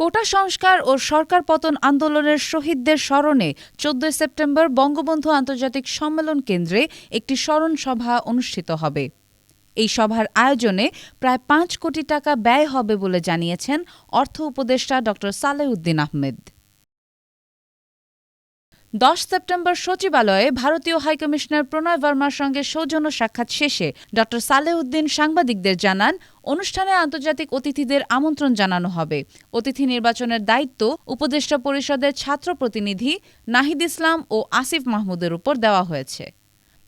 কোটা সংস্কার ও সরকার পতন আন্দোলনের শহীদদের স্মরণে ১৪ সেপ্টেম্বর বঙ্গবন্ধু আন্তর্জাতিক সম্মেলন কেন্দ্রে একটি স্মরণ সভা অনুষ্ঠিত হবে। এই সভার আয়োজনে প্রায় ৫ কোটি টাকা ব্যয় হবে বলে জানিয়েছেন অর্থ উপদেষ্টা ড. সালেহ উদ্দিন আহমেদ। ১০ সেপ্টেম্বর সচিবালয়ে ভারতীয় হাইকমিশনার প্রণয় ভার্মার সঙ্গে সৌজন্য সাক্ষাৎ শেষে ড. সালেহ উদ্দিন সাংবাদিকদের জানান, অনুষ্ঠানে আন্তর্জাতিক অতিথিদের আমন্ত্রণ জানানো হবে। অতিথি নির্বাচনের দায়িত্ব উপদেষ্টা পরিষদের ছাত্র প্রতিনিধি নাহিদ ইসলাম ও আসিফ মাহমুদের উপর দেওয়া হয়েছে।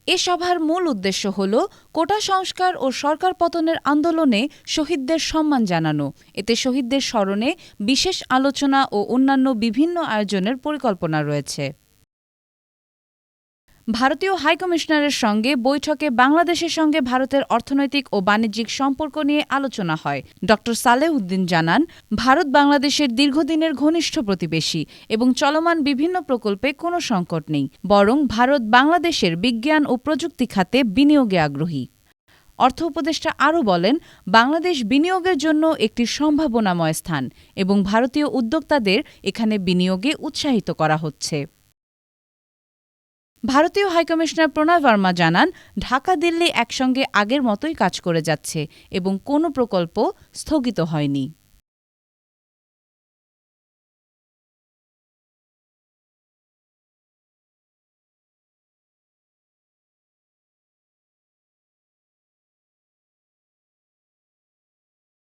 এ সভার মূল উদ্দেশ্য হল কোটা সংস্কার ও সরকার পতনের আন্দোলনে শহীদদের সম্মান জানানো। এতে শহীদদের স্মরণে বিশেষ আলোচনা ও অন্যান্য বিভিন্ন আয়োজনের পরিকল্পনা রয়েছে। ভারতীয় হাইকমিশনারের সঙ্গে বৈঠকে বাংলাদেশের সঙ্গে ভারতের অর্থনৈতিক ও বাণিজ্যিক সম্পর্ক নিয়ে আলোচনা হয়। ড. সালেহ উদ্দিন জানান, ভারত বাংলাদেশের দীর্ঘদিনের ঘনিষ্ঠ প্রতিবেশী এবং চলমান বিভিন্ন প্রকল্পে কোনো সংকট নেই, বরং ভারত বাংলাদেশের বিজ্ঞান ও প্রযুক্তি খাতে বিনিয়োগে আগ্রহী। অর্থ উপদেষ্টা আরও বলেন, বাংলাদেশ বিনিয়োগের জন্য একটি সম্ভাবনাময় স্থান এবং ভারতীয় উদ্যোক্তাদের এখানে বিনিয়োগে উৎসাহিত করা হচ্ছে। ভারতীয় হাইকমিশনার প্রণয় ভার্মা জানান, ঢাকা দিল্লি একসঙ্গে আগের মতোই কাজ করে যাচ্ছে এবং কোনো প্রকল্প স্থগিত হয়নি।